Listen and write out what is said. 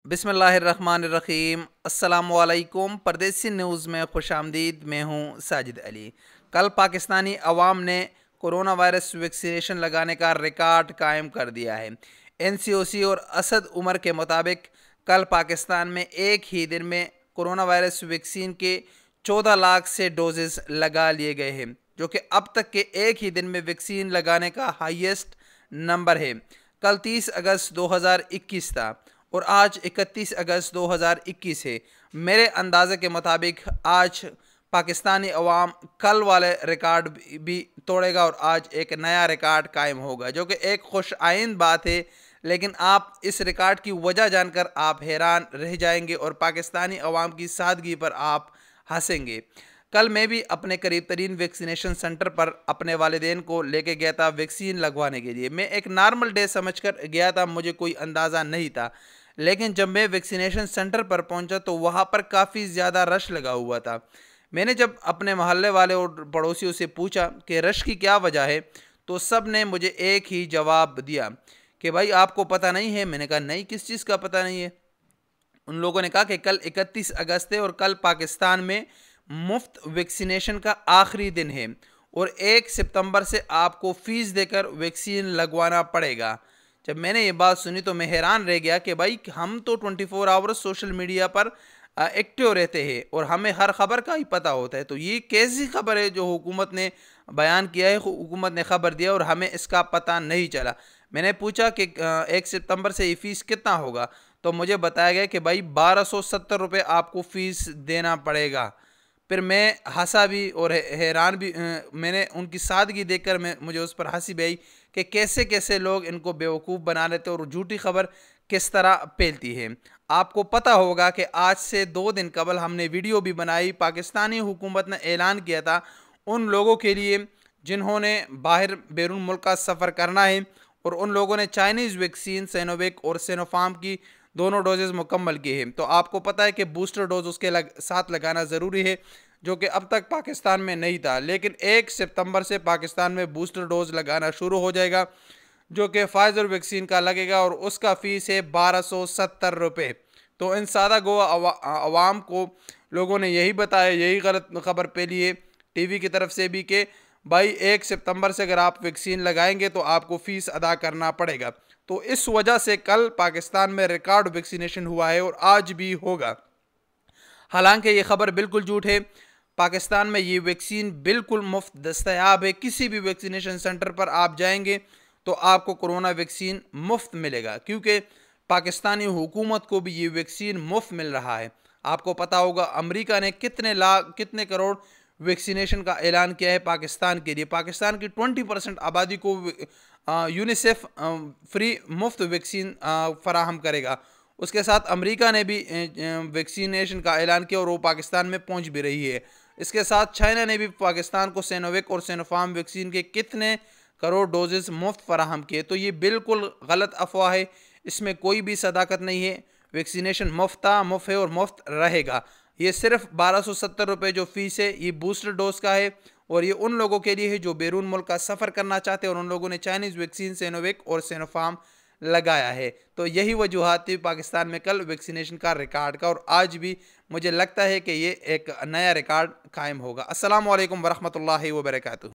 बिस्मिल्लाहिर्रहमानिर्रहीम। अस्सलामुअलैकुम। परदेसी न्यूज़ में खुशामदीद। मैं हूँ साजिद अली। कल पाकिस्तानी अवाम ने कोरोना वायरस वैक्सीनेशन लगाने का रिकॉर्ड कायम कर दिया है। NCOC और असद उमर के मुताबिक कल पाकिस्तान में एक ही दिन में कोरोना वायरस वैक्सीन के 14 लाख से डोजेस लगा लिए गए हैं, जो कि अब तक के एक ही दिन में वैक्सीन लगाने का हाईएस्ट नंबर है। कल 30 अगस्त 2021 था और आज 31 अगस्त 2021 है। मेरे अंदाजे के मुताबिक आज पाकिस्तानी अवाम कल वाले रिकॉर्ड भी तोड़ेगा और आज एक नया रिकॉर्ड कायम होगा, जो कि एक खुश आइंद बात है। लेकिन आप इस रिकॉर्ड की वजह जानकर आप हैरान रह जाएंगे और पाकिस्तानी अवाम की सादगी पर आप हंसेंगे। कल मैं भी अपने करीब तरीन वैक्सीनेशन सेंटर पर अपने वालिदैन को लेके गया था वैक्सीन लगवाने के लिए। मैं एक नॉर्मल डे समझकर गया था, मुझे कोई अंदाज़ा नहीं था। लेकिन जब मैं वैक्सीनेशन सेंटर पर पहुंचा तो वहां पर काफ़ी ज़्यादा रश लगा हुआ था। मैंने जब अपने मोहल्ले वाले और पड़ोसियों से पूछा कि रश की क्या वजह है, तो सब ने मुझे एक ही जवाब दिया कि भाई आपको पता नहीं है। मैंने कहा नहीं, किस चीज़ का पता नहीं है। उन लोगों ने कहा कि कल 31 अगस्त है और कल पाकिस्तान में मुफ्त वैक्सीनेशन का आखिरी दिन है और 1 सितंबर से आपको फ़ीस देकर वैक्सीन लगवाना पड़ेगा। जब मैंने ये बात सुनी तो मैं हैरान रह गया कि भाई हम तो 24 आवर्स सोशल मीडिया पर एक्टिव रहते हैं और हमें हर खबर का ही पता होता है, तो ये कैसी खबर है जो हुकूमत ने बयान किया है, हुकूमत ने खबर दिया और हमें इसका पता नहीं चला। मैंने पूछा कि 1 सितंबर से ये फ़ीस कितना होगा, तो मुझे बताया गया कि भाई 1270 रुपये आपको फ़ीस देना पड़ेगा। फिर मैं हंसा भी और हैरान भी। मैंने उनकी सादगी देखकर मुझे उस पर हंसी भी आई कि कैसे कैसे लोग इनको बेवकूफ़ बना लेते और झूठी खबर किस तरह फैलती है। आपको पता होगा कि आज से 2 दिन कबल हमने वीडियो भी बनाई। पाकिस्तानी हुकूमत ने ऐलान किया था उन लोगों के लिए जिन्होंने बाहर बैरून मुल्क का सफ़र करना है और उन लोगों ने चाइनीज़ वैक्सीन सिनोवैक और सिनोफार्म की दोनों डोजेज़ मुकम्मल किए हैं। तो आपको पता है कि बूस्टर डोज उसके साथ लगाना ज़रूरी है, जो कि अब तक पाकिस्तान में नहीं था। लेकिन 1 सितंबर से पाकिस्तान में बूस्टर डोज लगाना शुरू हो जाएगा, जो कि फाइजर वैक्सीन का लगेगा और उसका फ़ीस है 1270 रुपये। तो इन सादा गो अवाम को लोगों ने यही बताया, यही गलत खबर फैली है TV की तरफ से भी कि भाई 1 सितंबर से अगर आप वैक्सीन लगाएंगे तो आपको फ़ीस अदा करना पड़ेगा। तो इस वजह से कल पाकिस्तान में रिकॉर्ड वैक्सीनेशन हुआ है और आज भी होगा। हालांकि ये खबर बिल्कुल झूठ है। पाकिस्तान में ये वैक्सीन बिल्कुल मुफ्त दस्तयाब है। किसी भी वैक्सीनेशन सेंटर पर आप जाएंगे तो आपको कोरोना वैक्सीन मुफ्त मिलेगा, क्योंकि पाकिस्तानी हुकूमत को भी ये वैक्सीन मुफ्त मिल रहा है। आपको पता होगा अमेरिका ने कितने करोड़ वैक्सीनेशन का ऐलान किया है पाकिस्तान के लिए। पाकिस्तान की 20% आबादी को यूनिसेफ फ्री मुफ्त वैक्सीन फराहम करेगा। उसके साथ अमेरिका ने भी वैक्सीनेशन का ऐलान किया और वो पाकिस्तान में पहुंच भी रही है। इसके साथ चाइना ने भी पाकिस्तान को सिनोवैक और सिनोफार्म वैक्सीन के कितने करोड़ डोजेस मुफ्त फराहम किए। तो ये बिल्कुल गलत अफवाह है, इसमें कोई भी सदाकत नहीं है। वैक्सीनेशन मुफ्त था, मुफ्त है और मुफ्त रहेगा। ये सिर्फ 1270 रुपये जो फ़ीस है ये बूस्टर डोज का है और ये उन लोगों के लिए है जो बैरून मुल्क का सफ़र करना चाहते हैं और उन लोगों ने चाइनीज़ वैक्सीन सिनोवैक और सिनोफार्म लगाया है। तो यही वजूहत थी पाकिस्तान में कल वैक्सीनेशन का रिकॉर्ड का और आज भी मुझे लगता है कि ये एक नया रिकॉर्ड कायम होगा। अस्सलामु अलैकुम वरहमतुल्लाहि वबरकातुहू।